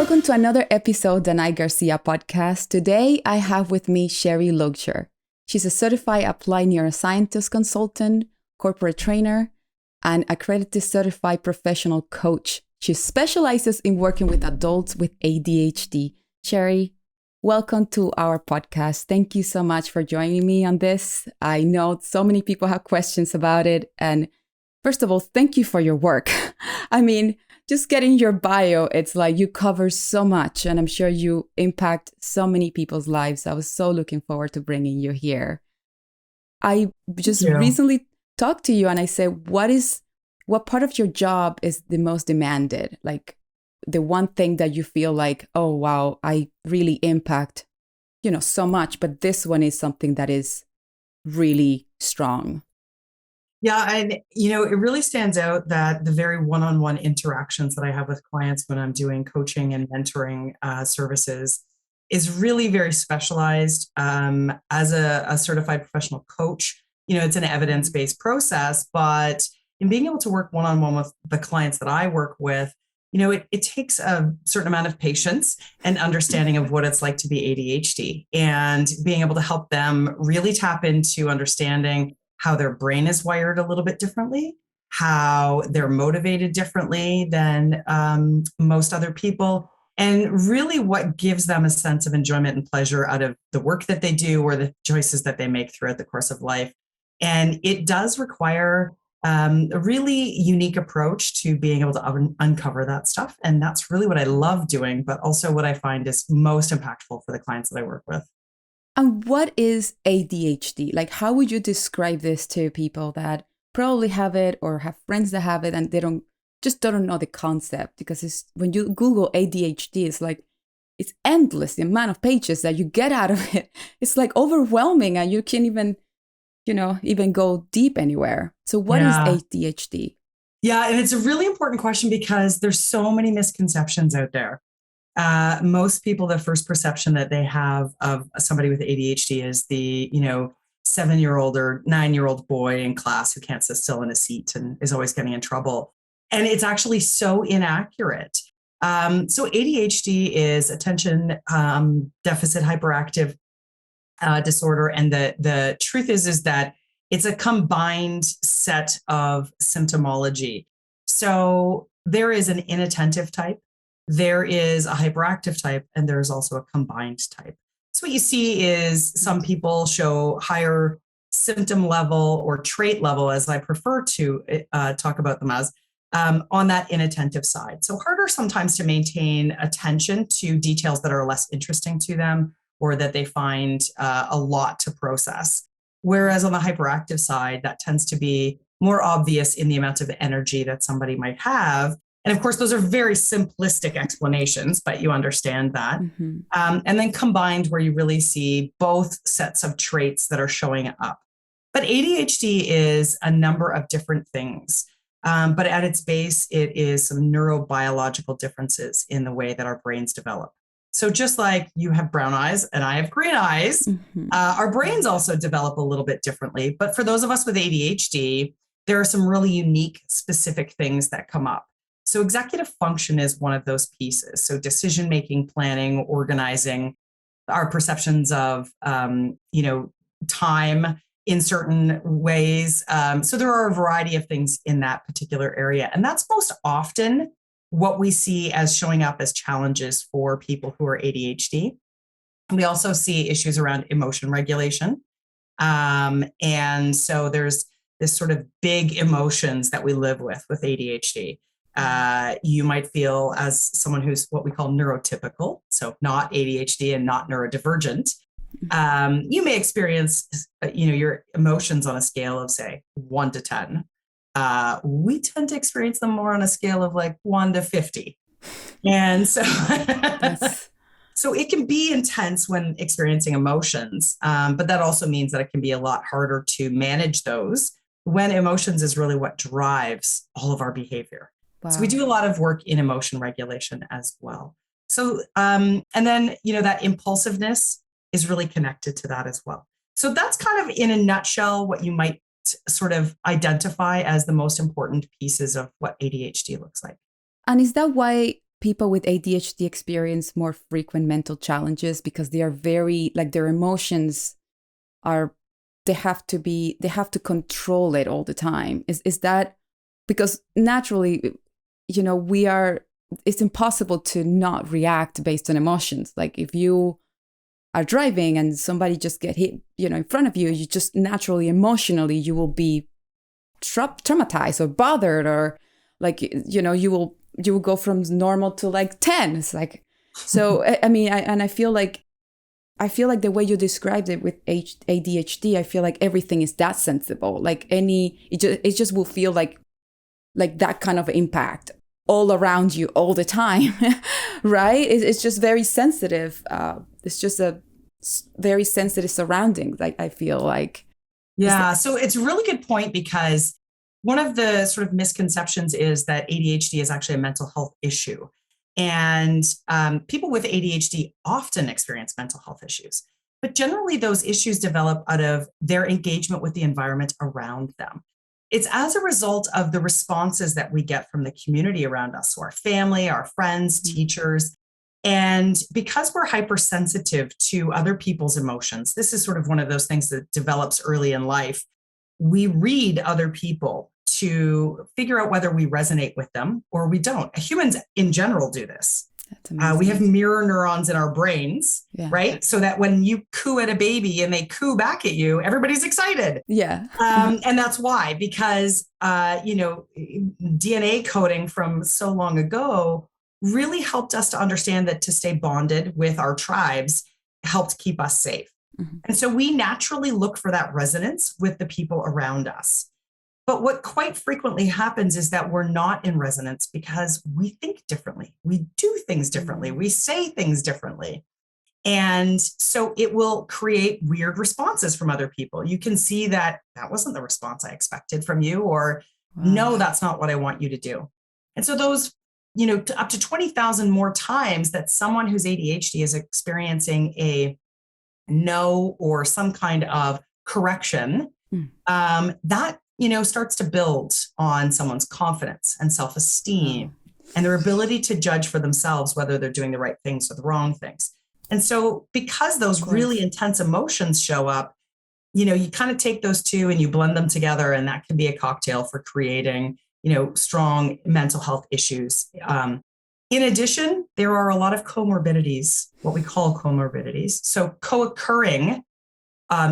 Welcome to another episode, Danay Garcia Podcast. Today, I have with me Sherri Lojzer. She's a certified applied neuroscientist consultant, corporate trainer, and accredited certified professional coach. She specializes in working with adults with ADHD. Sherri, welcome to our podcast. Thank you so much for joining me on this. I know so many people have questions about it. And first of all, thank you for your work. I mean, just getting your bio, it's like you cover so much, and I'm sure you impact so many people's lives. I was so looking forward to bringing you here. I just recently talked to you and I said, what part of your job is the most demanded? Like the one thing that you feel like, oh, wow, I really impact, so much, but this one is something that is really strong. Yeah. And, it really stands out that the very one-on-one interactions that I have with clients when I'm doing coaching and mentoring services is really very specialized. As a certified professional coach, it's an evidence-based process, but in being able to work one-on-one with the clients that I work with, it takes a certain amount of patience and understanding of what it's like to be ADHD and being able to help them really tap into understanding how their brain is wired a little bit differently, how they're motivated differently than most other people, and really what gives them a sense of enjoyment and pleasure out of the work that they do or the choices that they make throughout the course of life. And it does require a really unique approach to being able to uncover that stuff. And that's really what I love doing, but also what I find is most impactful for the clients that I work with. And what is ADHD? Like, how would you describe this to people that probably have it or have friends that have it and they don't know the concept? Because when you Google ADHD, it's endless, the amount of pages that you get out of it. It's like overwhelming and you can't even go deep anywhere. So what is ADHD? Yeah, and it's a really important question because there's so many misconceptions out there. Most people, the first perception that they have of somebody with ADHD is the, 7-year-old or 9-year-old boy in class who can't sit still in a seat and is always getting in trouble. And it's actually so inaccurate. So ADHD is attention deficit hyperactive disorder. And the truth is that it's a combined set of symptomology. So there is an inattentive type. There is a hyperactive type, and there's also a combined type. So what you see is some people show higher symptom level or trait level, as I prefer to talk about them as, on that inattentive side. So harder sometimes to maintain attention to details that are less interesting to them or that they find a lot to process. Whereas on the hyperactive side, that tends to be more obvious in the amount of energy that somebody might have. And of course, those are very simplistic explanations, but you understand that. Mm-hmm. And then combined where you really see both sets of traits that are showing up. But ADHD is a number of different things. But at its base, it is some neurobiological differences in the way that our brains develop. So just like you have brown eyes and I have green eyes, mm-hmm. Our brains also develop a little bit differently. But for those of us with ADHD, there are some really unique, specific things that come up. So executive function is one of those pieces. So decision-making, planning, organizing, our perceptions of, time in certain ways. So there are a variety of things in that particular area. And that's most often what we see as showing up as challenges for people who are ADHD. We also see issues around emotion regulation. And so there's this sort of big emotions that we live with ADHD. You might feel as someone who's what we call neurotypical, so not ADHD and not neurodivergent. You may experience, your emotions on a scale of, say, 1 to 10. We tend to experience them more on a scale of like 1 to 50. And so, so it can be intense when experiencing emotions, but that also means that it can be a lot harder to manage those when emotions is really what drives all of our behavior. Wow. So we do a lot of work in emotion regulation as well. So, and then, that impulsiveness is really connected to that as well. So that's kind of in a nutshell what you might sort of identify as the most important pieces of what ADHD looks like. And is that why people with ADHD experience more frequent mental challenges because they are very, like, their emotions are, they have to control it all the time. Is that because naturally, it's impossible to not react based on emotions. Like if you are driving and somebody just get hit, in front of you, you just naturally, emotionally, you will be traumatized or bothered, or like, you will go from normal to like 10. It's like, so, I mean, I feel like the way you described it with ADHD, I feel like everything is that sensible. Like it just will feel like that kind of impact all around you all the time, right? It's just very sensitive. It's just a very sensitive surroundings. I feel like. Yeah. So it's a really good point, because one of the sort of misconceptions is that ADHD is actually a mental health issue. And people with ADHD often experience mental health issues, but generally those issues develop out of their engagement with the environment around them. It's as a result of the responses that we get from the community around us, so our family, our friends, teachers. And because we're hypersensitive to other people's emotions, this is sort of one of those things that develops early in life. We read other people to figure out whether we resonate with them or we don't. Humans in general do this. We have mirror neurons in our brains, right? So that when you coo at a baby and they coo back at you, everybody's excited. Yeah. And that's why, because, DNA coding from so long ago really helped us to understand that to stay bonded with our tribes helped keep us safe. Mm-hmm. And so we naturally look for that resonance with the people around us. But what quite frequently happens is that we're not in resonance because we think differently. We do things differently. We say things differently. And so it will create weird responses from other people. You can see that wasn't the response I expected from you, or no, that's not what I want you to do. And so those, up to 20,000 more times that someone who's ADHD is experiencing a no or some kind of correction, that starts to build on someone's confidence and self-esteem and their ability to judge for themselves whether they're doing the right things or the wrong things. And so because those really intense emotions show up, you kind of take those two and you blend them together, and that can be a cocktail for creating, strong mental health issues. In addition, there are a lot of comorbidities, what we call comorbidities, so co-occurring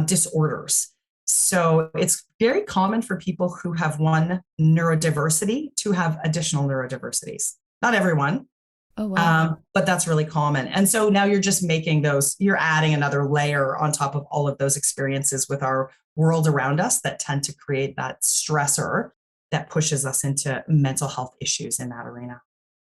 disorders. So it's very common for people who have one neurodiversity to have additional neurodiversities. Not everyone, but that's really common. And so now you're just you're adding another layer on top of all of those experiences with our world around us that tend to create that stressor that pushes us into mental health issues in that arena.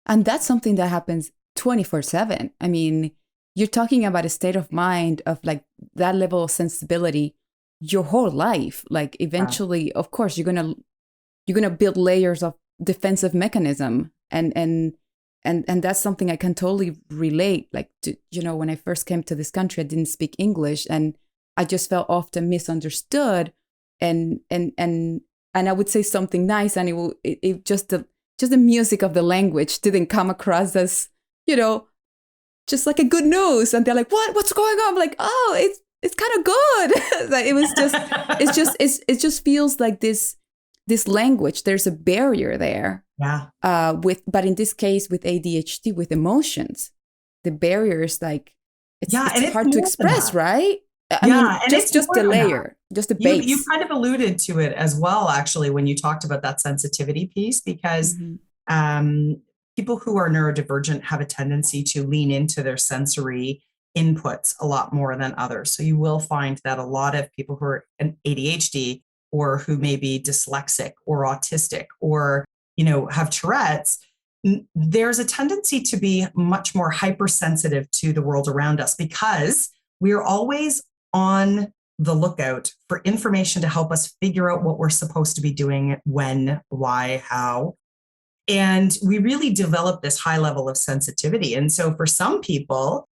And that's something that happens 24/7. I mean, you're talking about a state of mind of like that level of sensibility your whole life. Like eventually, of course, you're gonna build layers of defensive mechanism, and that's something I can totally relate. Like, when I first came to this country, I didn't speak English, and I just felt often misunderstood, and I would say something nice, and it just the music of the language didn't come across as just like a good news, and they're like, what's going on? I'm like, oh, it's kind of good. Like it just feels like this language, there's a barrier there. Yeah. But in this case with ADHD, with emotions, the barrier is like, it's hard to express, right? I mean, just a layer, just a base. You kind of alluded to it as well, actually, when you talked about that sensitivity piece, because people who are neurodivergent have a tendency to lean into their sensory inputs a lot more than others. So you will find that a lot of people who are an ADHD or who may be dyslexic or autistic or, have Tourette's, there's a tendency to be much more hypersensitive to the world around us because we are always on the lookout for information to help us figure out what we're supposed to be doing, when, why, how. And we really develop this high level of sensitivity. And so for some people,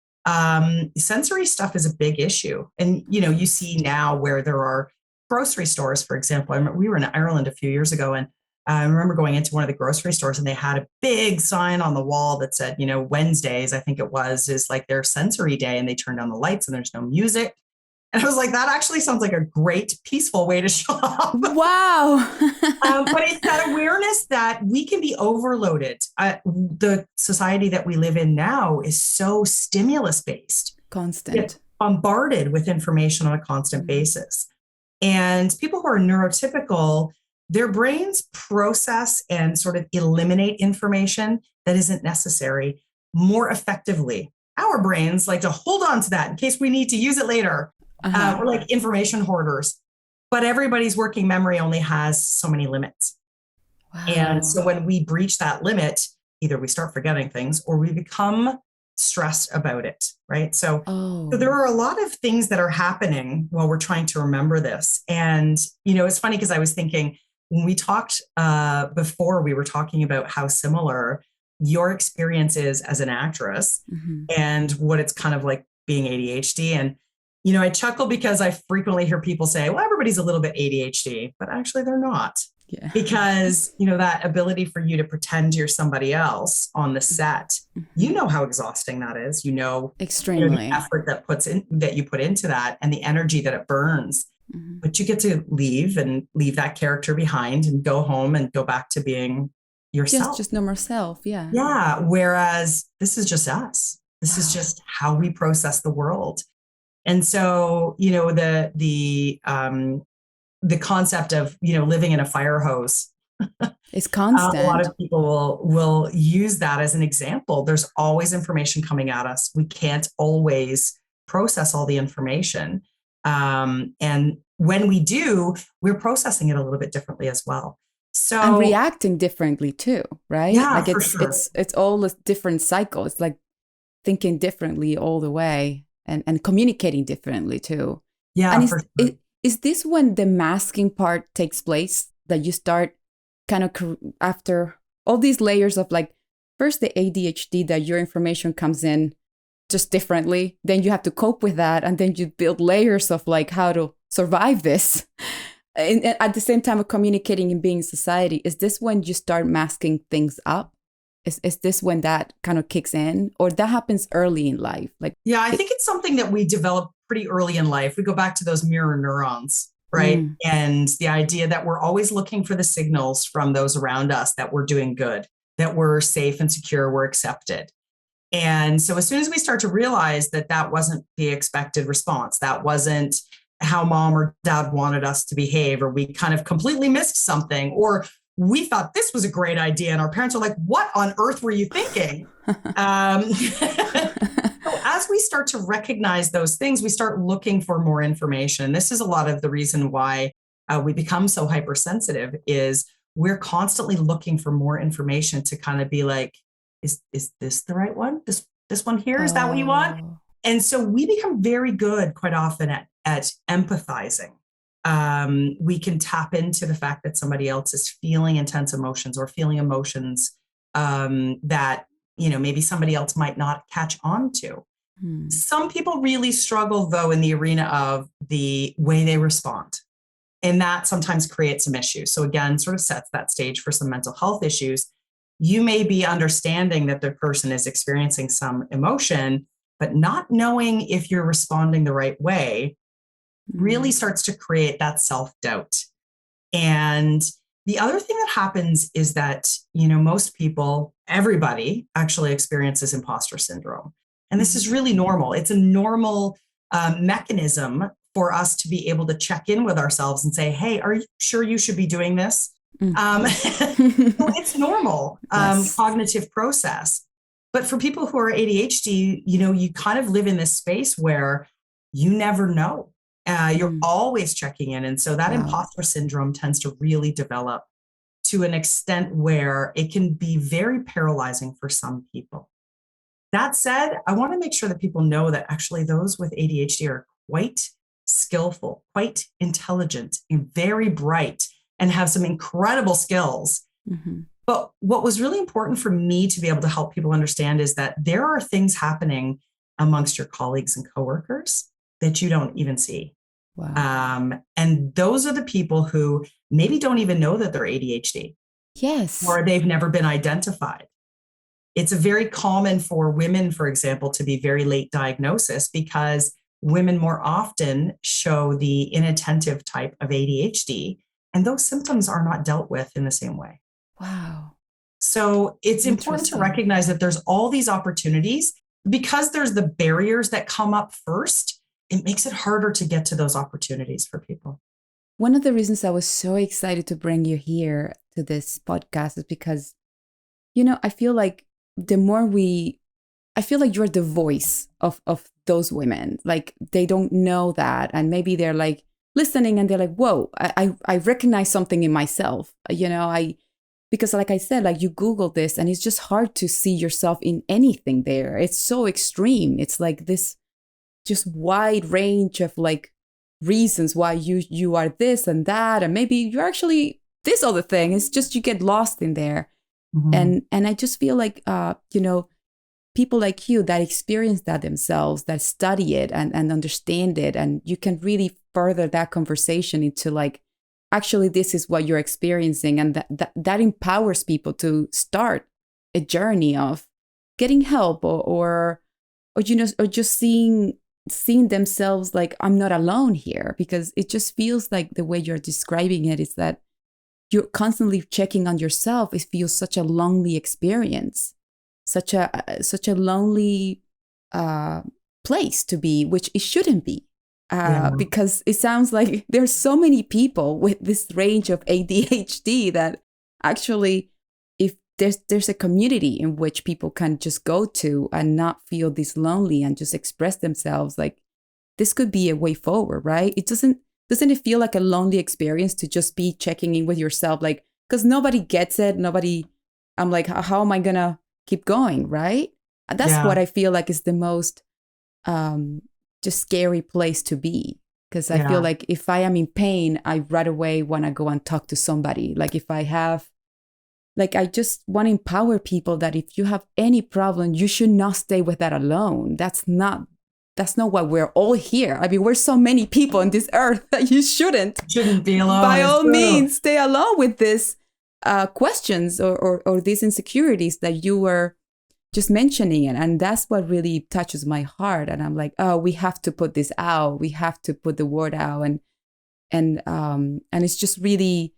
sensory stuff is a big issue. And, you see now where there are grocery stores, for example. I remember we were in Ireland a few years ago, and I remember going into one of the grocery stores and they had a big sign on the wall that said, Wednesdays, I think it was, is like their sensory day, and they turn down the lights and there's no music. And I was like, that actually sounds like a great, peaceful way to shop. Wow. But it's that awareness that we can be overloaded. The society that we live in now is so stimulus-based. Constant. Bombarded with information on a constant basis. And people who are neurotypical, their brains process and sort of eliminate information that isn't necessary more effectively. Our brains like to hold on to that in case we need to use it later. We're like information hoarders, but everybody's working memory only has so many limits. Wow. And so when we breach that limit, either we start forgetting things or we become stressed about it, right? So there are a lot of things that are happening while we're trying to remember this. And, it's funny because I was thinking when we talked before, we were talking about how similar your experience is as an actress and what it's kind of like being ADHD. And I chuckle because I frequently hear people say, well, everybody's a little bit ADHD, but actually they're not. Yeah. Because, that ability for you to pretend you're somebody else on the set, how exhausting that is, extremely the effort that you put into that and the energy that it burns, but you get to leave that character behind and go home and go back to being yourself. Just normal self. Yeah. Yeah. Whereas this is just us. This is just how we process the world. And so, the concept of, living in a fire hose is constant. A lot of people will use that as an example. There's always information coming at us. We can't always process all the information. And when we do, we're processing it a little bit differently as well. So and reacting differently too, right? Yeah, like for sure. It's all a different cycle. It's like thinking differently all the way and communicating differently too. Yeah. And is this when the masking part takes place, that you start kind of after all these layers of like, first the ADHD, that your information comes in just differently, then you have to cope with that, and then you build layers of like how to survive this. And at the same time of communicating and being in society, is this when you start masking things up? Is this when that kind of kicks in, or that happens early in life? Yeah, I think it's something that we develop pretty early in life. We go back to those mirror neurons, right? And the idea that we're always looking for the signals from those around us that we're doing good, that we're safe and secure, we're accepted. And so as soon as we start to realize that that wasn't the expected response, that wasn't how mom or dad wanted us to behave, or we kind of completely missed something, or we thought this was a great idea, and our parents are like, what on earth were you thinking? So as we start to recognize those things, we start looking for more information. This is a lot of the reason why we become so hypersensitive, is we're constantly looking for more information to kind of be like, is this the right one? This one here, is that what you want? And so we become very good quite often at empathizing. We can tap into the fact that somebody else is feeling intense emotions or feeling emotions that, maybe somebody else might not catch on to. Some people really struggle, though, in the arena of the way they respond. And that sometimes creates some issues. So again, sort of sets that stage for some mental health issues. You may be understanding that the person is experiencing some emotion, but not knowing if you're responding the right way really starts to create that self-doubt. And the other thing that happens is that, most people, everybody actually experiences imposter syndrome. And this is really normal. It's a normal mechanism for us to be able to check in with ourselves and say, hey, are you sure you should be doing this? So it's normal cognitive process. But for people who are ADHD, you kind of live in this space where you never know. You're always checking in. And so that imposter syndrome tends to really develop to an extent where it can be very paralyzing for some people. That said, I want to make sure that people know that actually those with ADHD are quite skillful, quite intelligent, and very bright, and have some incredible skills. But what was really important for me to be able to help people understand is that there are things happening amongst your colleagues and coworkers that you don't even see. Wow. And those are the people who maybe don't even know that they're ADHD. Yes. or they've never been identified. It's very common for women, for example, to be very late diagnosis because women more often show the inattentive type of ADHD, and those symptoms are not dealt with in the same way. Wow. So it's important to recognize that there's all these opportunities. Because there's the barriers that come up first, it makes it harder to get to those opportunities for people. One of the reasons I was so excited to bring you here to this podcast is because, I feel like I feel like you're the voice of those women. Like they don't know that. And maybe they're like listening and they're like, whoa, I recognize something in myself. Because like I said, like you Google this and it's just hard to see yourself in anything there. It's so extreme. It's like this just wide range of like reasons why you are this and that. And maybe you're actually this other thing. It's just you get lost in there. Mm-hmm. And I just feel like, people like you that experience that themselves, that study it and understand it. And you can really further that conversation into like, actually, this is what you're experiencing. And that empowers people to start a journey of getting help or just seeing themselves like, I'm not alone here, because it just feels like the way you're describing it is that you're constantly checking on yourself. It feels such a lonely experience, such a lonely place to be, which it shouldn't be. Because it sounds like there's so many people with this range of ADHD that actually, if there's a community in which people can just go to and not feel this lonely and just express themselves, like this could be a way forward, right? Doesn't it feel like a lonely experience to just be checking in with yourself, like, because nobody gets it, I'm like, how am I gonna keep going, right? That's what I feel like is the most just scary place to be, because I feel like if I am in pain, I right away want to go and talk to somebody. Like if I have, like, I just want to empower people that if you have any problem, you should not stay with that alone. That's not why we're all here. I mean, we're so many people on this earth that you shouldn't be alone. By all means, stay alone with this questions or these insecurities that you were just mentioning it. And that's what really touches my heart. And I'm like, oh, we have to put this out. We have to put the word out. And it's just really,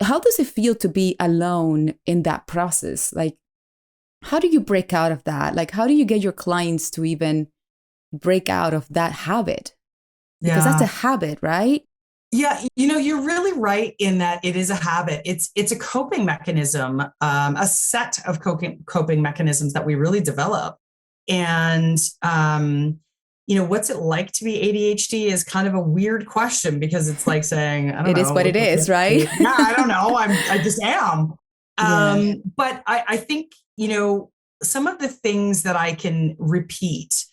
how does it feel to be alone in that process? Like, how do you break out of that? Like, how do you get your clients to even break out of that habit? Because that's a habit, right? Yeah, you're really right in that it is a habit. It's a coping mechanism, a set of coping mechanisms that we really develop. And, what's it like to be ADHD is kind of a weird question, because it's like saying, I don't know. It is what it is, right? Yeah, I don't know. I just am. But I think, some of the things that I can repeat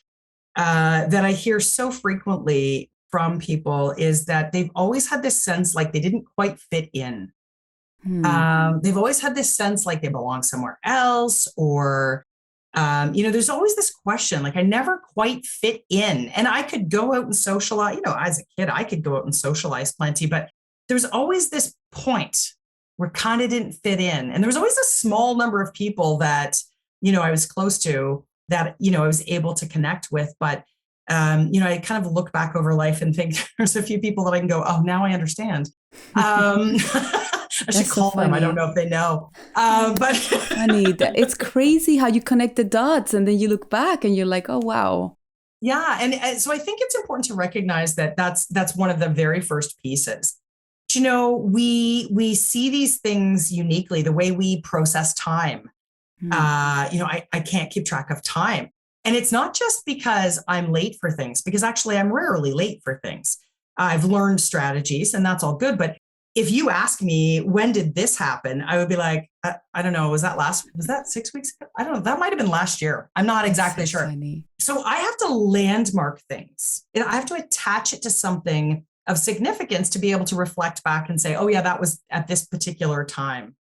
that I hear so frequently from people is that they've always had this sense like they didn't quite fit in. They've always had this sense like they belong somewhere else, or, there's always this question, like I never quite fit in. And I could go out and socialize, as a kid, I could go out and socialize plenty, but there's always this point where kind of didn't fit in. And there was always a small number of people that, I was close to, that, I was able to connect with. But I kind of look back over life and think there's a few people that I can go, oh, now I understand. I should call them. I don't know if they know. But funny, it's crazy how you connect the dots and then you look back and you're like, oh, wow. Yeah. And so I think it's important to recognize that that's one of the very first pieces. We see these things uniquely, the way we process time. I can't keep track of time. And it's not just because I'm late for things, because actually I'm rarely late for things. I've learned strategies and that's all good. But if you ask me, when did this happen? I would be like, I don't know. Was that 6 weeks ago? I don't know. That might've been last year. I'm not exactly sure. Funny. So I have to landmark things. I have to attach it to something of significance to be able to reflect back and say, oh yeah, that was at this particular time.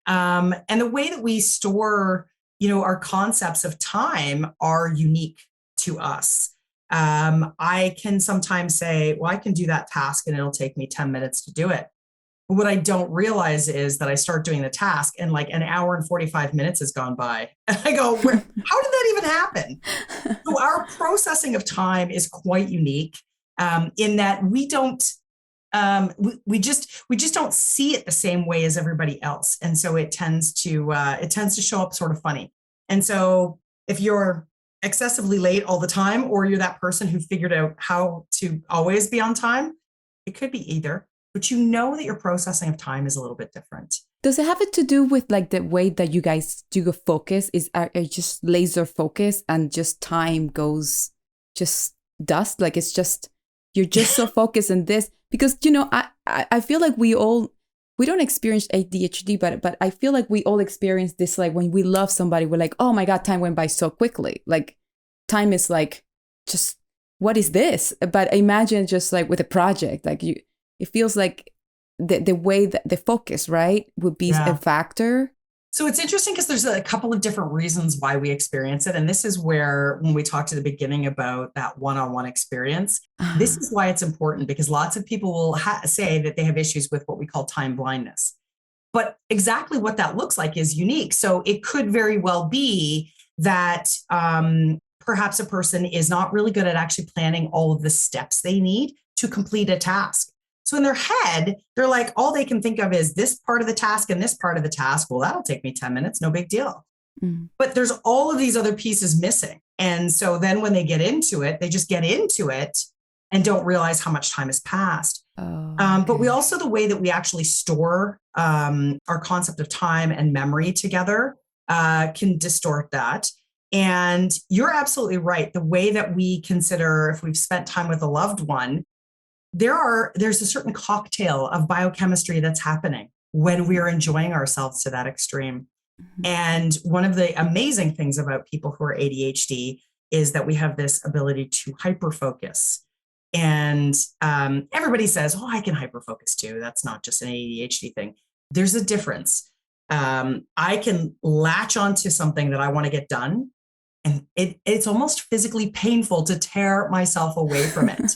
And the way that we store, our concepts of time are unique to us. I can sometimes say, well, I can do that task and it'll take me 10 minutes to do it. What I don't realize is that I start doing the task and like an hour and 45 minutes has gone by. And I go, how did that even happen? So our processing of time is quite unique in that we don't, we just don't see it the same way as everybody else. And so it tends to show up sort of funny. And so if you're excessively late all the time, or you're that person who figured out how to always be on time, it could be either, but you know that your processing of time is a little bit different. Does it have it to do with like the way that you guys do your focus are just laser focus and just time goes just dust? Like it's just, you're just so focused in this because, you know, I feel like we don't experience ADHD, but I feel like we all experience this, like when we love somebody, we're like, oh my God, time went by so quickly. Like time is like, just, what is this? But imagine just like with a project, like it feels like the way that the focus, right, would be a factor. So it's interesting because there's a couple of different reasons why we experience it. And this is where, when we talked at the beginning about that one-on-one experience, this is why it's important, because lots of people will say that they have issues with what we call time blindness. But exactly what that looks like is unique. So it could very well be that perhaps a person is not really good at actually planning all of the steps they need to complete a task. So in their head, they're like, all they can think of is this part of the task and this part of the task. Well, that'll take me 10 minutes, no big deal. But there's all of these other pieces missing. And so then when they get into it, they just get into it and don't realize how much time has passed. But we also, the way that we actually store our concept of time and memory together can distort that. And you're absolutely right. The way that we consider, if we've spent time with a loved one, there's a certain cocktail of biochemistry that's happening when we are enjoying ourselves to that extreme. And one of the amazing things about people who are ADHD is that we have this ability to hyperfocus. And everybody says, oh, I can hyperfocus too. That's not just an ADHD thing. There's a difference. I can latch onto something that I want to get done, and it's almost physically painful to tear myself away from it.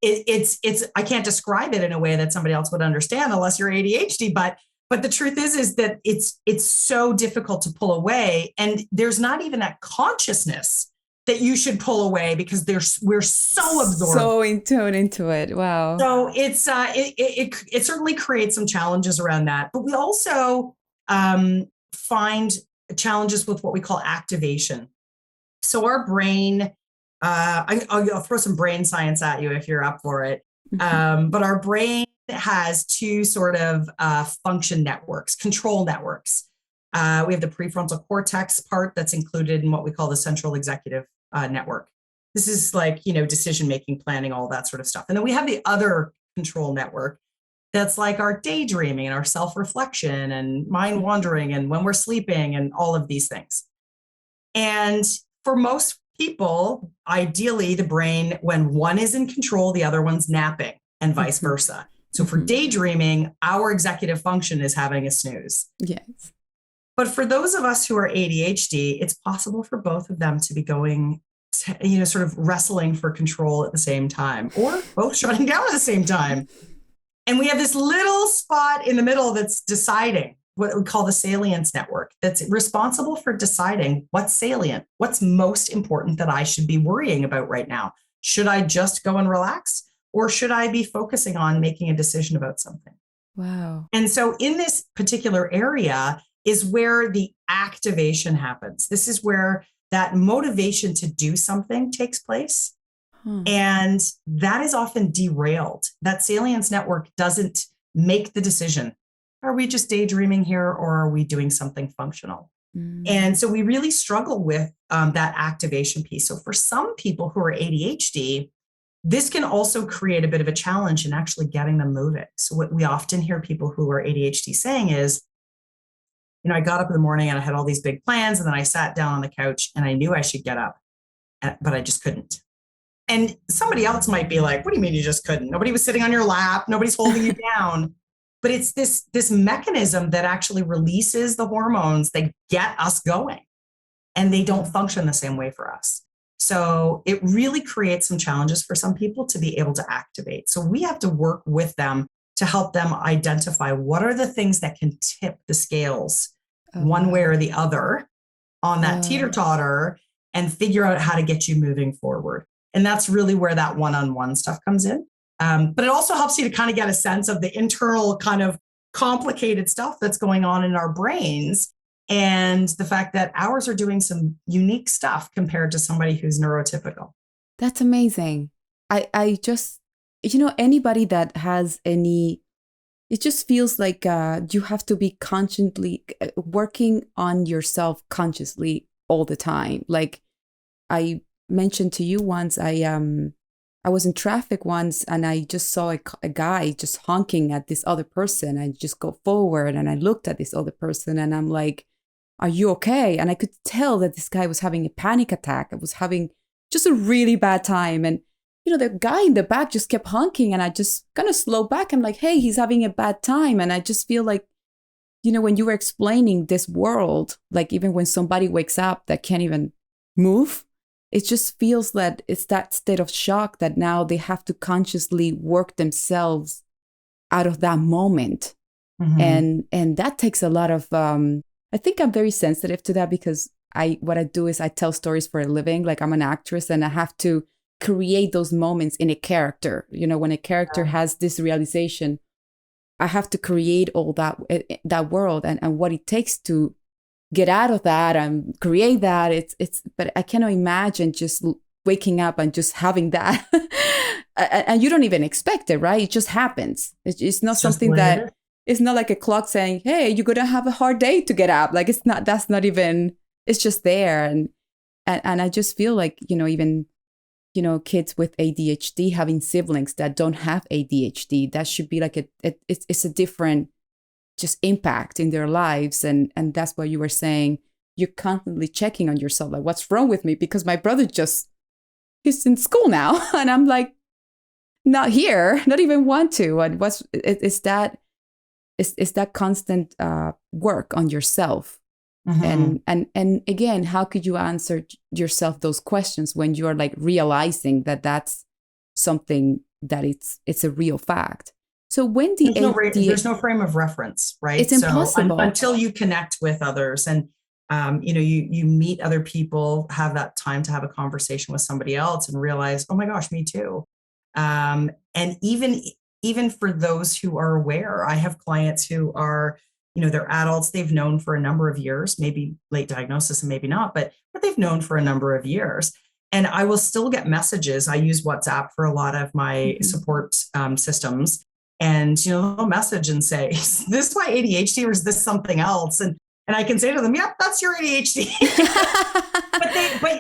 It's I can't describe it in a way that somebody else would understand unless you're ADHD. But the truth is that it's so difficult to pull away, and there's not even that consciousness that you should pull away because we're so absorbed, so into it. Wow. So it's it certainly creates some challenges around that, but we also find challenges with what we call activation. So our brain, I'll throw some brain science at you if you're up for it. But our brain has two sort of function networks, control networks. We have the prefrontal cortex part that's included in what we call the central executive network. This is like, decision-making, planning, all that sort of stuff. And then we have the other control network that's like our daydreaming and our self-reflection and mind wandering and when we're sleeping and all of these things. And for most people, ideally, the brain, when one is in control, the other one's napping and vice versa. So for daydreaming, our executive function is having a snooze. Yes. But for those of us who are ADHD, it's possible for both of them to be going, sort of wrestling for control at the same time, or both shutting down at the same time. And we have this little spot in the middle that's deciding, what we call the salience network, that's responsible for deciding what's salient, what's most important that I should be worrying about right now. Should I just go and relax, or should I be focusing on making a decision about something? Wow. And so in this particular area is where the activation happens. This is where that motivation to do something takes place. And that is often derailed. That salience network doesn't make the decision. Are we just daydreaming here, or are we doing something functional? And so we really struggle with that activation piece. So for some people who are ADHD, this can also create a bit of a challenge in actually getting them moving. So what we often hear people who are ADHD saying is, I got up in the morning and I had all these big plans, and then I sat down on the couch and I knew I should get up, but I just couldn't. And somebody else might be like, what do you mean you just couldn't? Nobody was sitting on your lap. Nobody's holding you down. But it's this mechanism that actually releases the hormones that get us going, and they don't function the same way for us. So it really creates some challenges for some people to be able to activate. So we have to work with them to help them identify what are the things that can tip the scales one way or the other on that teeter-totter, and figure out how to get you moving forward. And that's really where that one-on-one stuff comes in. But it also helps you to kind of get a sense of the internal kind of complicated stuff that's going on in our brains, and the fact that ours are doing some unique stuff compared to somebody who's neurotypical. That's amazing. I just, anybody that has any, it just feels like you have to be consciously working on yourself consciously all the time. Like I mentioned to you once, I was in traffic once and I just saw a guy just honking at this other person. I just go forward and I looked at this other person and I'm like, are you okay? And I could tell that this guy was having a panic attack. I was having just a really bad time. And, the guy in the back just kept honking and I just kind of slowed back. I'm like, hey, he's having a bad time. And I just feel like, when you were explaining this world, like even when somebody wakes up that can't even move, it just feels that it's that state of shock that now they have to consciously work themselves out of that moment. Mm-hmm. And that takes a lot of, I think I'm very sensitive to that because what I do is I tell stories for a living. Like I'm an actress and I have to create those moments in a character. When a character has this realization, I have to create all that world and what it takes to get out of that and create that. But I cannot imagine just waking up and just having that. And you don't even expect it, right? It just happens. It's not something that, it's not like a clock saying, hey, you're going to have a hard day to get up. Like that's not even, it's just there. And I just feel like, even, kids with ADHD having siblings that don't have ADHD, that should be like it's a different just impact in their lives. And that's what you were saying. You're constantly checking on yourself. Like, what's wrong with me? Because my brother he's in school now. And I'm like, not here, not even want to. And it's that constant work on yourself. Mm-hmm. And again, how could you answer yourself those questions when you are like realizing that that's something that it's a real fact? So when there's no frame of reference, right? It's impossible until you connect with others and you meet other people, have that time to have a conversation with somebody else and realize, oh my gosh, me too. And even for those who are aware, I have clients who are, they're adults, they've known for a number of years, maybe late diagnosis and maybe not, but they've known for a number of years. And I will still get messages. I use WhatsApp for a lot of my support systems. And, they'll message and say, is this my ADHD or is this something else? And I can say to them, yep, that's your ADHD.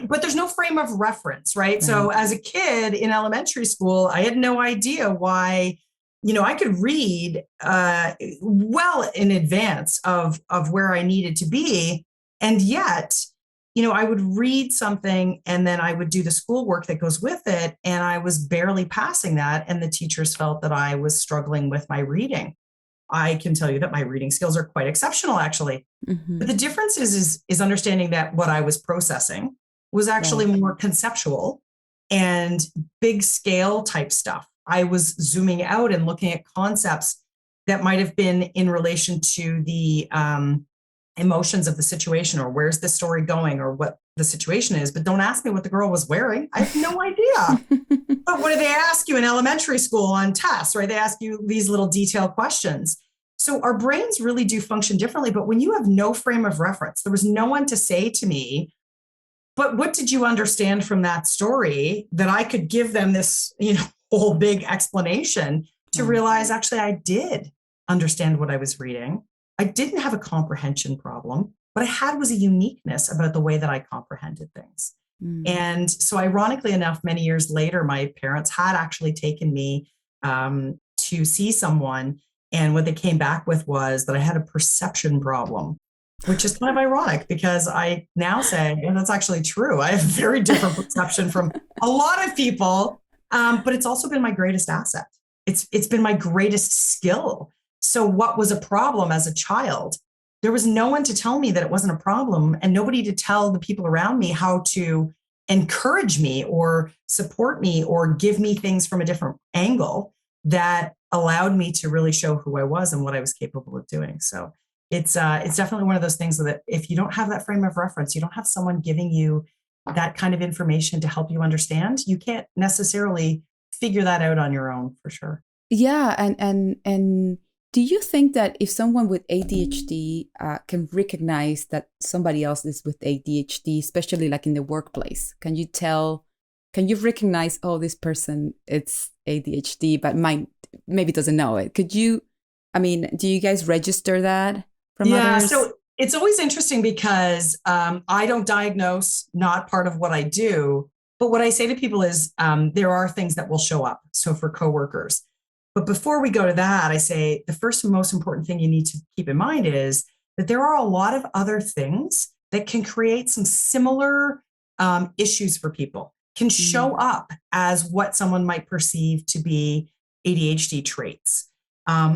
but there's no frame of reference, right? So as a kid in elementary school, I had no idea why, I could read well in advance of where I needed to be. And yet, I would read something and then I would do the schoolwork that goes with it. And I was barely passing that. And the teachers felt that I was struggling with my reading. I can tell you that my reading skills are quite exceptional, actually. Mm-hmm. But the difference is understanding that what I was processing was actually more conceptual and big scale type stuff. I was zooming out and looking at concepts that might have been in relation to the emotions of the situation, or where's the story going, or what the situation is. But don't ask me what the girl was wearing. I have no idea. But what do they ask you in elementary school on tests, right? They ask you these little detailed questions. So our brains really do function differently. But when you have no frame of reference, there was no one to say to me, but what did you understand from that story, that I could give them this, whole big explanation to realize actually I did understand what I was reading. I didn't have a comprehension problem. What I had was a uniqueness about the way that I comprehended things. And so ironically enough, many years later, my parents had actually taken me to see someone. And what they came back with was that I had a perception problem, which is kind of ironic because I now say, and that's actually true. I have very different perception from a lot of people, but it's also been my greatest asset. It's been my greatest skill. So what was a problem as a child? There was no one to tell me that it wasn't a problem, and nobody to tell the people around me how to encourage me or support me or give me things from a different angle. that allowed me to really show who I was and what I was capable of doing. So it's definitely one of those things that if you don't have that frame of reference, you don't have someone giving you that kind of information to help you understand, you can't necessarily figure that out on your own, for sure. Yeah, and do you think that if someone with ADHD can recognize that somebody else is with ADHD, especially like in the workplace, can you recognize, oh, this person, it's ADHD, but maybe doesn't know it? Do you guys register that from others? So it's always interesting because I don't diagnose, not part of what I do. But what I say to people is there are things that will show up. So for coworkers. But before we go to that, I say the first and most important thing you need to keep in mind is that there are a lot of other things that can create some similar issues for people, can show up as what someone might perceive to be ADHD traits.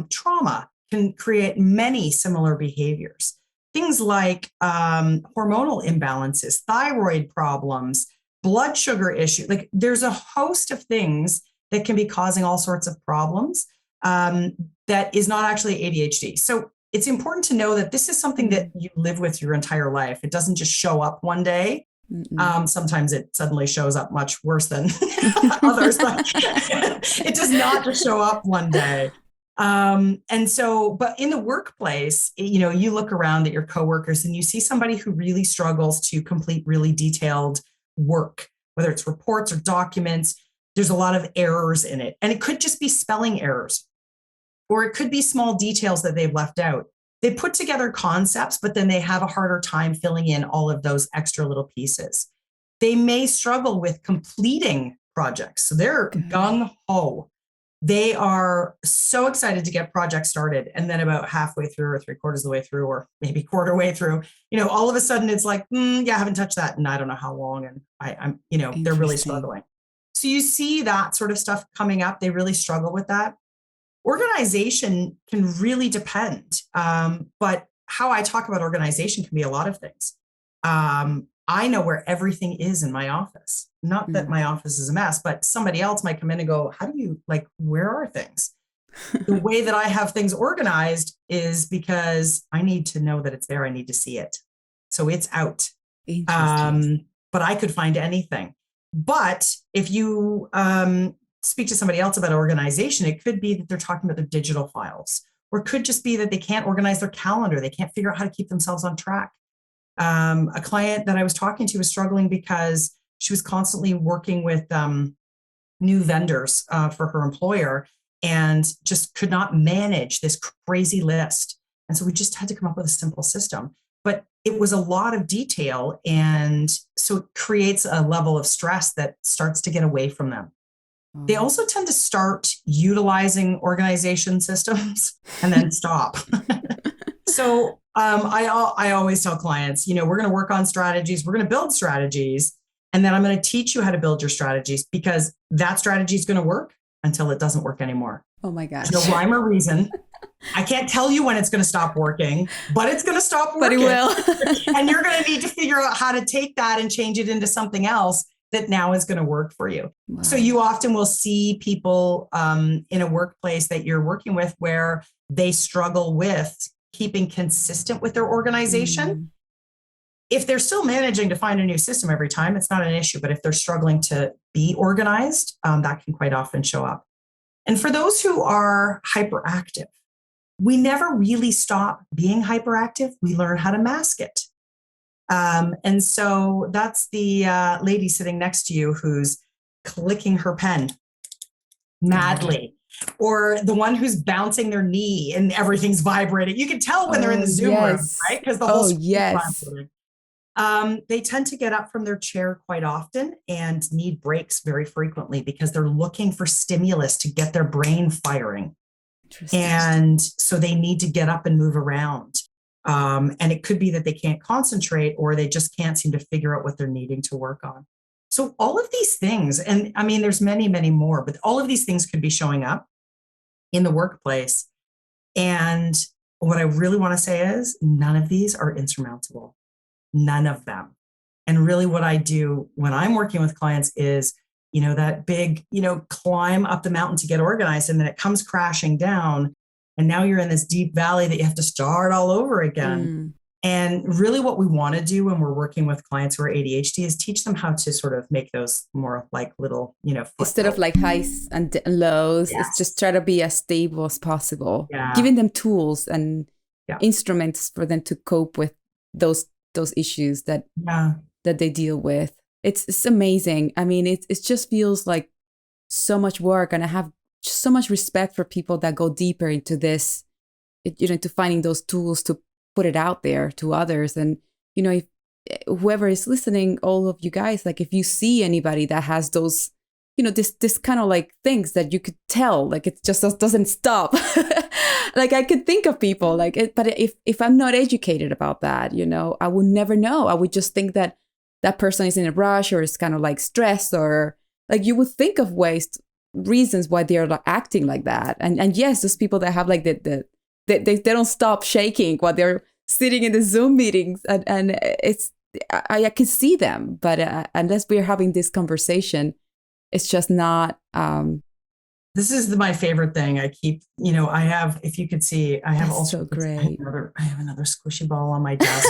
Trauma can create many similar behaviors. Things like hormonal imbalances, thyroid problems, blood sugar issues. Like there's a host of things that can be causing all sorts of problems that is not actually ADHD. So it's important to know that this is something that you live with your entire life. It doesn't just show up one day. Sometimes it suddenly shows up much worse than others, but it does not just show up one day. But in the workplace, you look around at your coworkers and you see somebody who really struggles to complete really detailed work, whether it's reports or documents. There's a lot of errors in it. And it could just be spelling errors, or it could be small details that they've left out. They put together concepts, but then they have a harder time filling in all of those extra little pieces. They may struggle with completing projects. So they're gung-ho. They are so excited to get projects started. And then about halfway through or 3/4 of the way through, or maybe quarter way through, all of a sudden it's like, I haven't touched that in I don't know how long. And I'm they're really struggling. So you see that sort of stuff coming up. They really struggle with that. Organization can really depend. But how I talk about organization can be a lot of things. I know where everything is in my office. Not that my office is a mess, but somebody else might come in and go, how do you, where are things? The way that I have things organized is because I need to know that it's there. I need to see it. So it's out. But I could find anything. But if you speak to somebody else about organization, it could be that they're talking about their digital files, or it could just be that they can't organize their calendar. They can't figure out how to keep themselves on track. A client that I was talking to was struggling because she was constantly working with new vendors for her employer and just could not manage this crazy list. And so we just had to come up with a simple system. But it was a lot of detail. And so it creates a level of stress that starts to get away from them. They also tend to start utilizing organization systems and then stop. So I always tell clients, we're going to work on strategies. We're going to build strategies. And then I'm going to teach you how to build your strategies, because that strategy is going to work until it doesn't work anymore. Oh my gosh. There's no rhyme or reason. I can't tell you when it's going to stop working, but it's going to stop working. But it will. And you're going to need to figure out how to take that and change it into something else that now is going to work for you. Wow. So you often will see people in a workplace that you're working with where they struggle with keeping consistent with their organization. If they're still managing to find a new system every time, it's not an issue. But if they're struggling to be organized, that can quite often show up. And for those who are hyperactive, we never really stop being hyperactive. We learn how to mask it. And so that's the lady sitting next to you who's clicking her pen madly, or the one who's bouncing their knee and everything's vibrating. You can tell when they're in the Zoom room, right? Because the whole screen is vibrating. They tend to get up from their chair quite often and need breaks very frequently because they're looking for stimulus to get their brain firing. And so they need to get up and move around. And it could be that they can't concentrate, or they just can't seem to figure out what they're needing to work on. So all of these things, and I mean, there's many, many more, but all of these things could be showing up in the workplace. And what I really want to say is none of these are insurmountable. None of them. And really what I do when I'm working with clients is that big, climb up the mountain to get organized, and then it comes crashing down. And now you're in this deep valley that you have to start all over again. And really what we want to do when we're working with clients who are ADHD is teach them how to sort of make those more like little, instead of like highs and lows, Yes. it's just try to be as stable as possible, Yeah. giving them tools and Yeah. instruments for them to cope with those issues that they deal with. It's amazing. I mean, it just feels like so much work, and I have just so much respect for people that go deeper into this, to finding those tools to put it out there to others. And, if whoever is listening, all of you guys, like if you see anybody that has those, this kind of like things that you could tell, like it just doesn't stop. Like I could think of people like it, but if I'm not educated about that, I would never know. I would just think that that person is in a rush or is kind of like stressed, or like you would think of reasons why they're like acting like that. And yes, those people that have like they don't stop shaking while they're sitting in the Zoom meetings, and it's I can see them, but unless we're having this conversation, it's just not. This is my favorite thing. I keep, I have, if you could see, I have also so great. I have another squishy ball on my desk,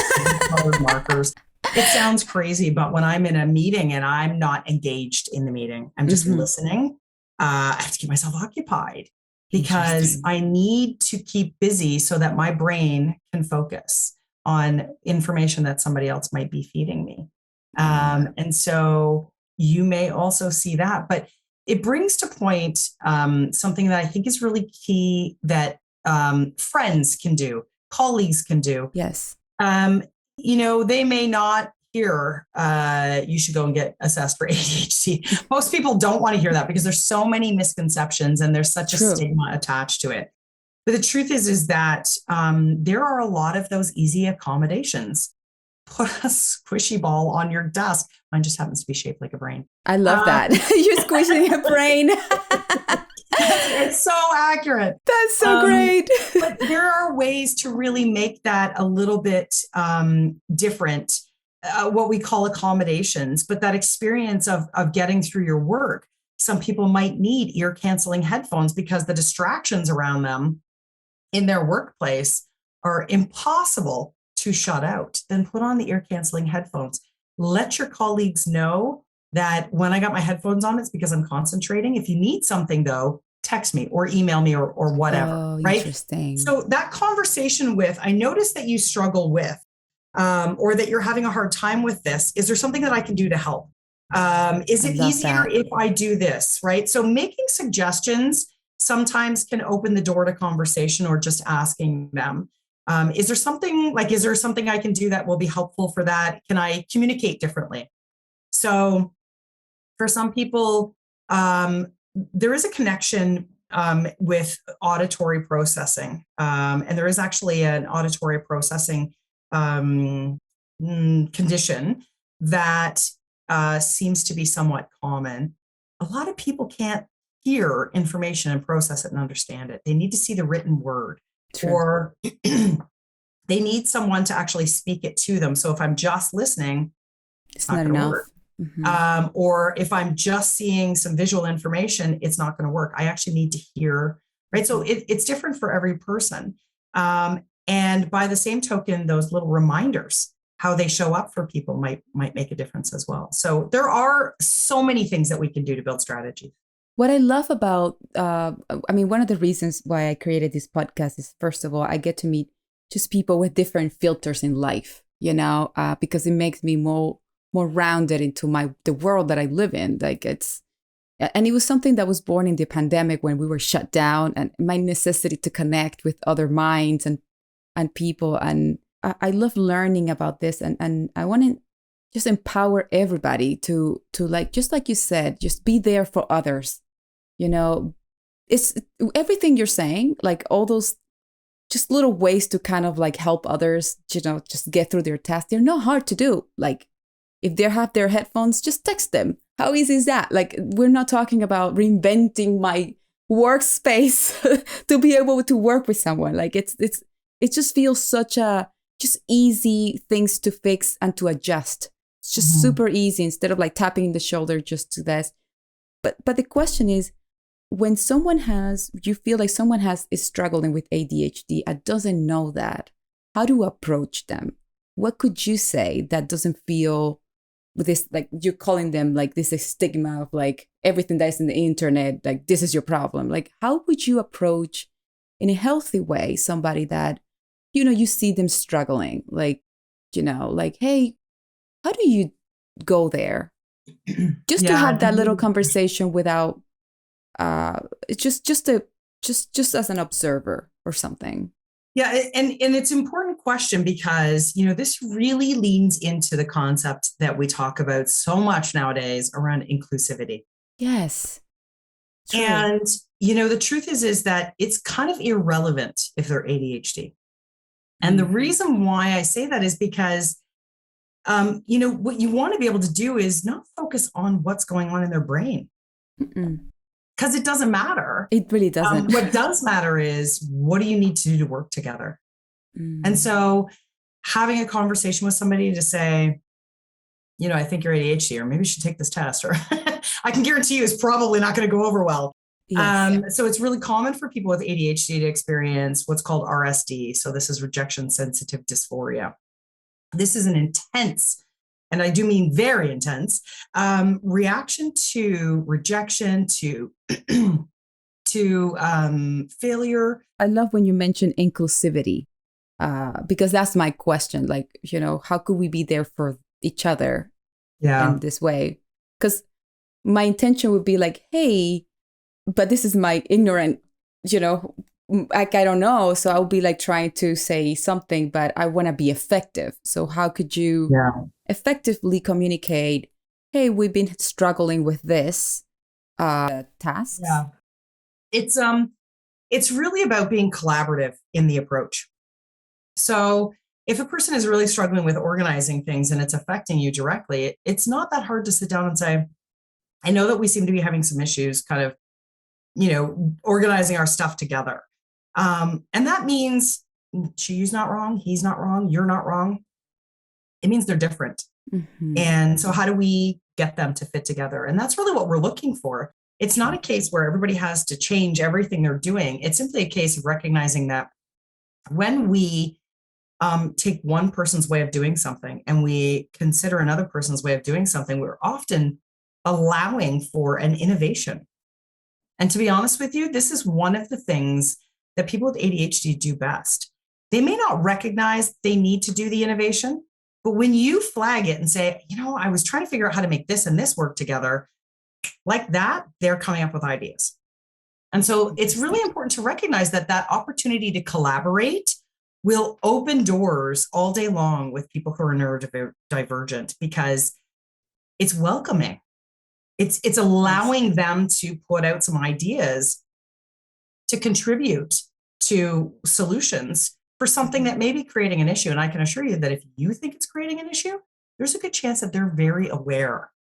colored markers. It sounds crazy, but when I'm in a meeting and I'm not engaged in the meeting, I'm just listening. I have to keep myself occupied because I need to keep busy so that my brain can focus on information that somebody else might be feeding me. And so you may also see that, but it brings to point something that I think is really key that friends can do, colleagues can do. Yes. They may not hear you should go and get assessed for ADHD. Most people don't want to hear that because there's so many misconceptions and there's such a stigma attached to it. But the truth is that there are a lot of those easy accommodations. Put a squishy ball on your desk. Mine just happens to be shaped like a brain. I love that. You're squishing a brain. It's so accurate. That's so great. But there are ways to really make that a little bit different, what we call accommodations, but that experience of getting through your work. Some people might need ear canceling headphones because the distractions around them in their workplace are impossible to shut out. Then put on the ear canceling headphones. Let your colleagues know that when I got my headphones on, it's because I'm concentrating. If you need something though, text me or email me or whatever, right? Interesting. So that conversation with, I noticed that you struggle with, or that you're having a hard time with this. Is there something that I can do to help? Is it easier if I do this, right? So making suggestions sometimes can open the door to conversation or just asking them. Is there something I can do that will be helpful for that? Can I communicate differently? So for some people, there is a connection with auditory processing. And there is actually an auditory processing condition that seems to be somewhat common. A lot of people can't hear information and process it and understand it. They need to see the written word. True. Or they need someone to actually speak it to them. So if I'm just listening, it's not going to work. Mm-hmm. Or if I'm just seeing some visual information, it's not going to work. I actually need to hear, right? So it's different for every person. And by the same token, those little reminders, how they show up for people might make a difference as well. So there are so many things that we can do to build strategy. What I love about, one of the reasons why I created this podcast is, first of all, I get to meet just people with different filters in life, because it makes me more rounded into the world that I live in. And it was something that was born in the pandemic when we were shut down, and my necessity to connect with other minds and people. And I love learning about this, and I want to just empower everybody to just like you said, just be there for others. It's everything you're saying, like all those just little ways to kind of like help others, just get through their tasks. They're not hard to do. Like if they have their headphones, just text them. How easy is that? Like we're not talking about reinventing my workspace to be able to work with someone. Like it just feels such a just easy things to fix and to adjust. It's just super easy instead of like tapping the shoulder just to this. But the question is, when you feel like someone is struggling with ADHD and doesn't know that, how to approach them? What could you say that doesn't feel with this, like you're calling them like this stigma of like everything that's in the internet, like this is your problem. Like, how would you approach in a healthy way somebody that, you see them struggling, like, like, hey, how do you go there? Just to have that little conversation without, just as an observer or something. Yeah. And it's an important question because, this really leans into the concept that we talk about so much nowadays around inclusivity. Yes. True. And, the truth is that it's kind of irrelevant if they're ADHD. And the reason why I say that is because, what you want to be able to do is not focus on what's going on in their brain. Because it doesn't matter. It really doesn't. What does matter is, what do you need to do to work together? And so having a conversation with somebody to say, I think you're ADHD, or maybe you should take this test, or I can guarantee you it's probably not going to go over well. Yes. So it's really common for people with ADHD to experience what's called RSD. So this is rejection sensitive dysphoria. This is an intense, and I do mean very intense, reaction to rejection, to failure. I love when you mention inclusivity, because that's my question. Like, how could we be there for each other in this way? Because my intention would be like, hey, but this is my ignorant, like, I don't know. So I'll be like trying to say something, but I want to be effective. So how could you effectively communicate, hey, we've been struggling with this task? Yeah. It's really about being collaborative in the approach. So if a person is really struggling with organizing things and it's affecting you directly, it's not that hard to sit down and say, I know that we seem to be having some issues kind of, organizing our stuff together. And that means she's not wrong, he's not wrong, you're not wrong. It means they're different. And so how do we get them to fit together? And that's really what we're looking for. It's not a case where everybody has to change everything they're doing. It's simply a case of recognizing that when we take one person's way of doing something and we consider another person's way of doing something, we're often allowing for an innovation. And to be honest with you, this is one of the things that people with ADHD do best. They may not recognize they need to do the innovation, but when you flag it and say, I was trying to figure out how to make this and this work together, like that, they're coming up with ideas. And so it's really important to recognize that opportunity to collaborate will open doors all day long with people who are neurodivergent, because it's welcoming. It's allowing them to put out some ideas to contribute to solutions for something that may be creating an issue. And I can assure you that if you think it's creating an issue, there's a good chance that they're very aware.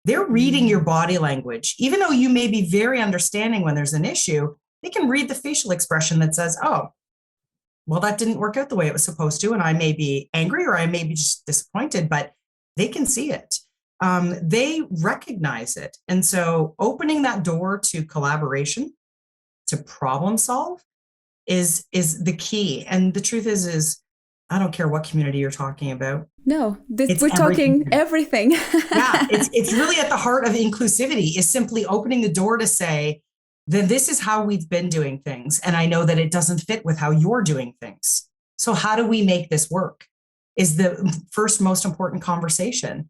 They're reading your body language. Even though you may be very understanding when there's an issue, they can read the facial expression that says, oh, well, that didn't work out the way it was supposed to. And I may be angry or I may be just disappointed, but they can see it. They recognize it. And so opening that door to collaboration, to problem solve is the key. And the truth is I don't care what community you're talking about. No, we're talking everything. Yeah, it's really at the heart of inclusivity, is simply opening the door to say, then this is how we've been doing things. And I know that it doesn't fit with how you're doing things. So how do we make this work is the first most important conversation.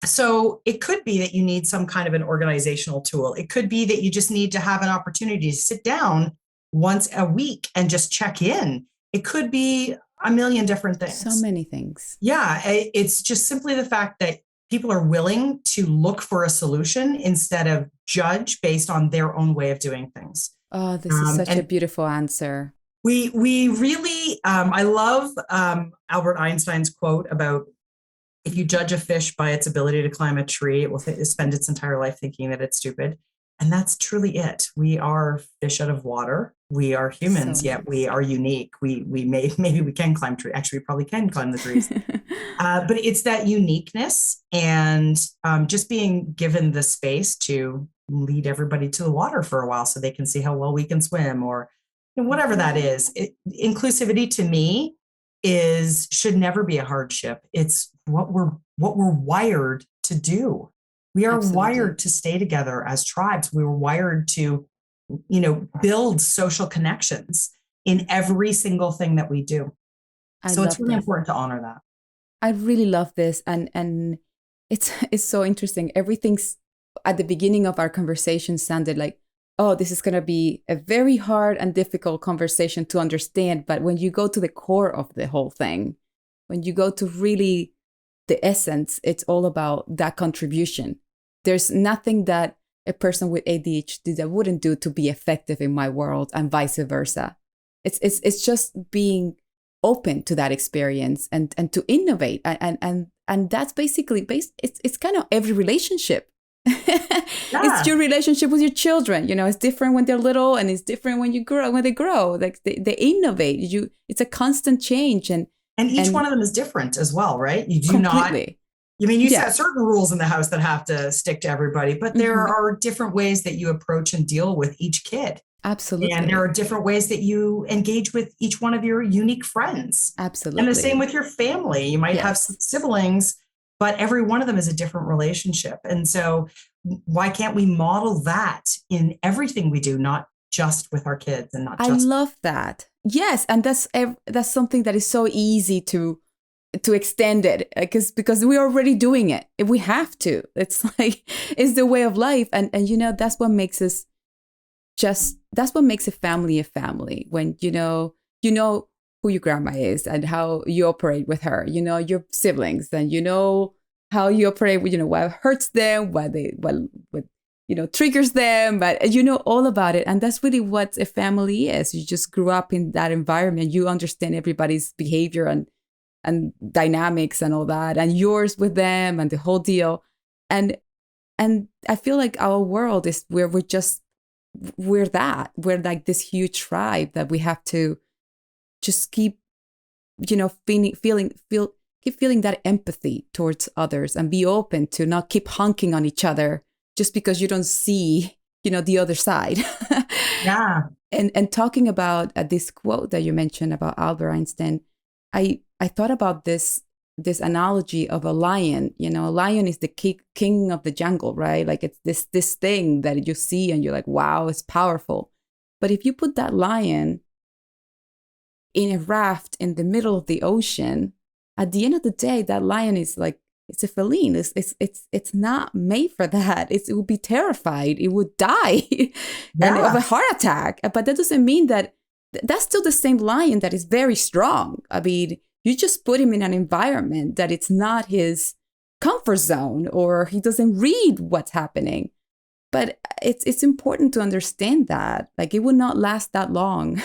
So it could be that you need some kind of an organizational tool. It could be that you just need to have an opportunity to sit down once a week and just check in. It could be a million different things. So many things. Yeah. It's just simply the fact that people are willing to look for a solution instead of judge based on their own way of doing things. Oh, this is such a beautiful answer. We really, I love Albert Einstein's quote about, if you judge a fish by its ability to climb a tree, it will spend its entire life thinking that it's stupid. And that's truly it. We are fish out of water. We are So humans, yet we nice. are unique. Maybe we can climb trees. Actually, we probably can climb the trees. But it's that uniqueness and just being given the space to lead everybody to the water for a while so they can see how well we can swim or whatever that is. Inclusivity to me should never be a hardship. It's what we're wired to do. We are Absolutely. wired to stay together as tribes. We were wired to, build social connections in every single thing that we do. I So it's love really this. important to honor that. I really love this, and it's so interesting. Everything's at the beginning of our conversation sounded like, oh, this is going to be a very hard and difficult conversation to understand. But when you go to the core of the whole thing, when you go to really the essence, it's all about that contribution. There's nothing that a person with ADHD that wouldn't do to be effective in my world, and vice versa. It's just being open to that experience and to innovate, and that's basically it's kind of every relationship. It's Yeah. your relationship with your children. It's different when they're little, and it's different when they grow. Like they innovate. It's a constant change, And each one and of them is different as well, right? You do not, completely. you set Yes. certain rules in the house that have to stick to everybody, but there Hmm. are different ways that you approach and deal with each kid. And there Absolutely. are different ways that you engage with each one of your unique friends. And the same Absolutely. with your family. You might have some Yes. siblings, but every one of them is a different relationship. And so, why can't we model that in everything we do, not just with our kids and not I just. love that. Yes, and that's something that is so easy to extend it, because we're already doing it. We have to. It's like it's the way of life, and that's what makes us that's what makes a family, when you know who your grandma is and how you operate with her, your siblings, and how you operate with, what hurts them, what triggers them, but you know all about it. And that's really what a family is. You just grew up in that environment. You understand everybody's behavior and dynamics and all that, and yours with them and the whole deal. And and I feel like our world is where we're like this huge tribe that we have to just keep keep feeling that empathy towards others, and be open to not keep honking on each other just because you don't see the other side. Yeah. And talking about this quote that you mentioned about Albert Einstein, I thought about this analogy of a lion. A lion is the king of the jungle, right? Like it's this thing that you see and you're like, wow, it's powerful. But if you put that lion in a raft in the middle of the ocean, at the end of the day, that lion is like, it's a feline. It's not made for that. It would be terrified. It would die and of Yeah. a heart attack. But that doesn't mean that that's still the same lion that is very strong. I mean, you just put him in an environment that it's not his comfort zone, or he doesn't read what's happening. But it's important to understand that, like, it would not last that long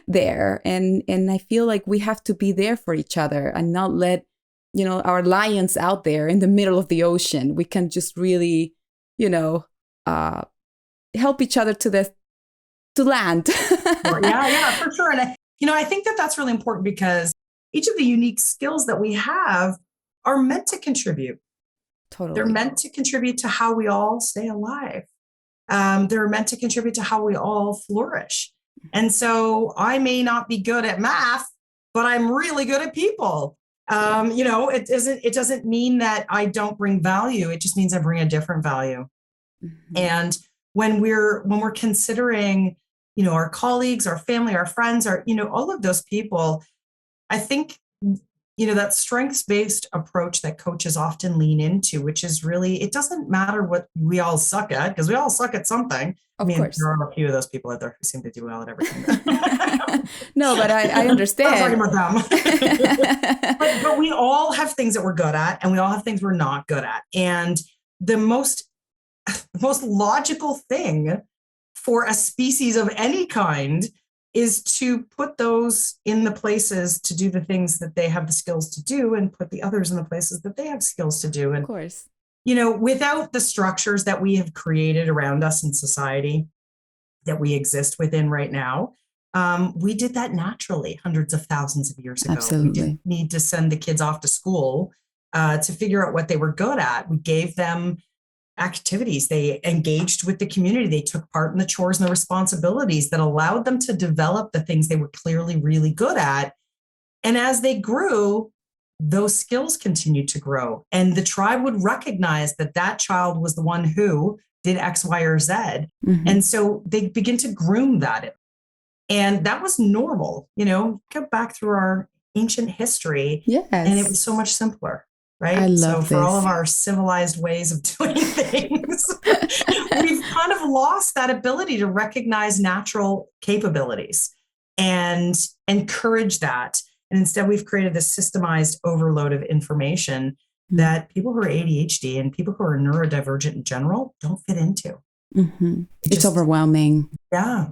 there. And I feel like we have to be there for each other and not let our lions out there in the middle of the ocean. We can just really uh help each other to land. Yeah, for sure. And I think that that's really important because each of the unique skills that we have are meant to contribute. They're Totally. meant to contribute to how we all stay alive. They're meant to contribute to how we all flourish. And so I may not be good at math, but I'm really good at people. It doesn't mean that I don't bring value. It just means I bring a different value. Mm-hmm. And when we're considering, our colleagues, our family, our friends, all of those people, I think, that strengths-based approach that coaches often lean into, which is really, it doesn't matter what we all suck at, because we all suck at something. I Of mean, there course. are a few of those people out there who seem to do well at everything. No, but I I'm talking understand. about them. But we all have things that we're good at, and we all have things we're not good at. And the most logical thing for a species of any kind is to put those in the places to do the things that they have the skills to do, and put the others in the places that they have skills to do. Of And, course. without the structures that we have created around us in society that we exist within right now, we did that naturally hundreds of thousands of years ago. Absolutely. We didn't need to send the kids off to school to figure out what they were good at. We gave them activities. They engaged with the community. They took part in the chores and the responsibilities that allowed them to develop the things they were clearly really good at. And as they grew, those skills continued to grow. And the tribe would recognize that that child was the one who did X, Y, or Z. Mm-hmm. And so they begin to groom that. And that was normal, go back through our ancient history. Yes. And it was so much simpler. Right. I love so for this. all of our civilized ways of doing things, we've kind of lost that ability to recognize natural capabilities and encourage that. And instead, we've created this systemized overload of information that people who are ADHD and people who are neurodivergent in general don't fit into. Mm-hmm. It's overwhelming. Yeah.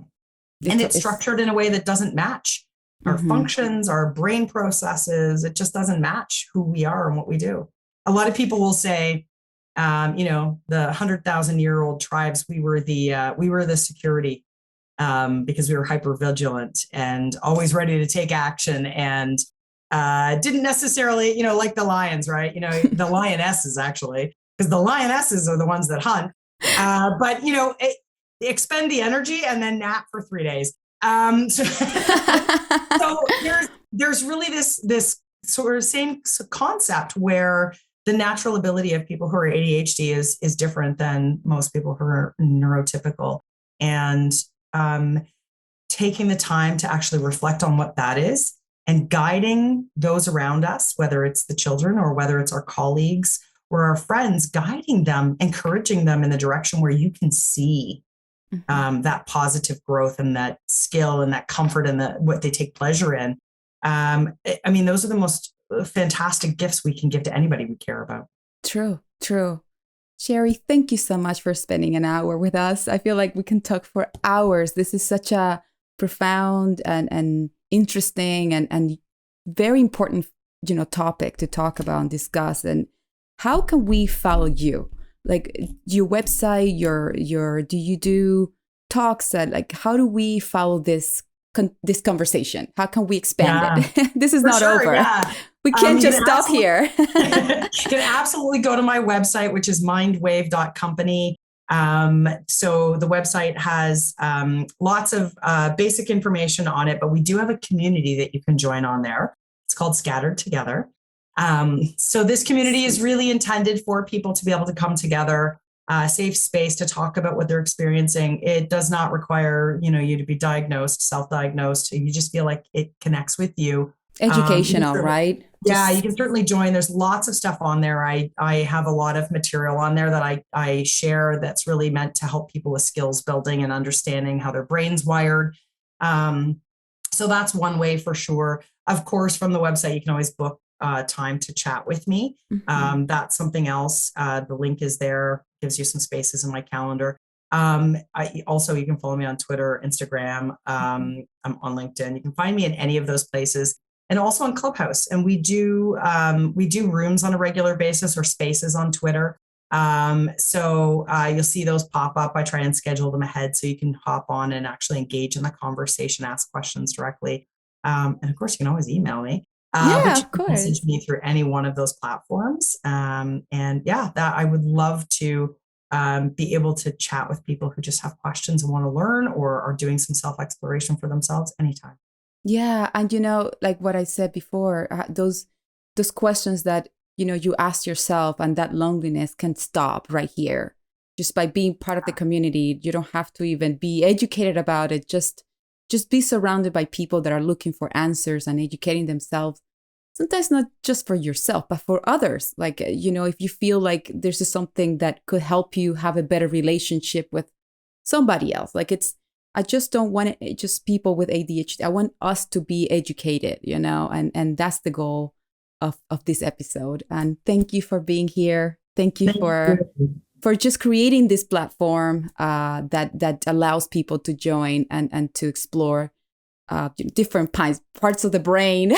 And it's structured in a way that doesn't match our functions, our brain processes. It just doesn't match who we are and what we do. A lot of people will say, the 100,000-year-old tribes, we were the security because we were hyper vigilant and always ready to take action and didn't necessarily, like the lions, right? The lionesses actually, because the lionesses are the ones that hunt. But expend the energy and then nap for 3 days. So there's really this sort of same concept where the natural ability of people who are ADHD is different than most people who are neurotypical, and taking the time to actually reflect on what that is and guiding those around us, whether it's the children or whether it's our colleagues or our friends, guiding them, encouraging them in the direction where you can see that positive growth and that skill and that comfort and what they take pleasure in. Those are the most fantastic gifts we can give to anybody we care about. True. Sherri, thank you so much for spending an hour with us. I feel like we can talk for hours. This is such a profound and interesting and very important, topic to talk about and discuss. And how can we follow you? Like your website, do you do talks? How do we follow this conversation? How can we expand it? This is not over. Yeah. We can't just stop here. You can absolutely go to my website, which is mindwave.company. So the website has lots of basic information on it, but we do have a community that you can join on there. It's called Scattered Together. So this community is really intended for people to be able to come together, safe space to talk about what they're experiencing. It does not require, you to be diagnosed, self-diagnosed. You just feel like it connects with you. Educational, right? Yeah, you can certainly join. There's lots of stuff on there. I have a lot of material on there that I share that's really meant to help people with skills building and understanding how their brain's wired. So that's one way for sure. Of course, from the website, you can always book time to chat with me. That's something else. The link is there, gives you some spaces in my calendar. You can follow me on Twitter, Instagram. I'm on LinkedIn. You can find me in any of those places, and also on Clubhouse. And we do rooms on a regular basis or spaces on Twitter. So you'll see those pop up. I try and schedule them ahead so you can hop on and actually engage in the conversation, ask questions directly. And of course, you can always email me. But you can message me through any one of those platforms. That I would love to be able to chat with people who just have questions and want to learn or are doing some self-exploration for themselves anytime. Yeah. And, like what I said before, those questions that, you ask yourself, and that loneliness can stop right here. Just by being part of the community, you don't have to even be educated about it. Just be surrounded by people that are looking for answers and educating themselves. Sometimes not just for yourself, but for others. Like, if you feel like there's just something that could help you have a better relationship with somebody else. I just don't want it just people with ADHD. I want us to be educated, and that's the goal of this episode. And thank you for being here. Thank you for just creating this platform that allows people to join and to explore different parts of the brain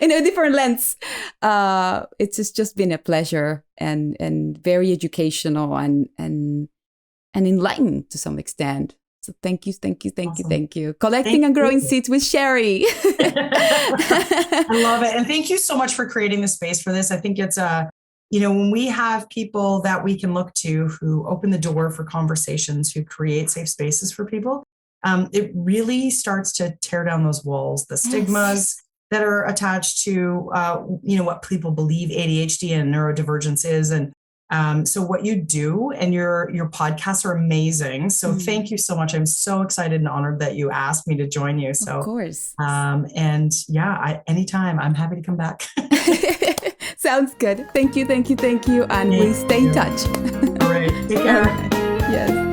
in a different lens. It's just been a pleasure and very educational and enlightening to some extent. So thank you. Collecting and growing seeds with Sherri. I love it. And thank you so much for creating the space for this. I think it's when we have people that we can look to who open the door for conversations, who create safe spaces for people, it really starts to tear down those walls, the stigmas that are attached to, what people believe ADHD and neurodivergence is. And so what you do and your podcasts are amazing. So thank you so much. I'm so excited and honored that you asked me to join you. So, of course. Anytime, I'm happy to come back. Sounds good. Thank you. And we stay in touch. All right. Take care. Yes.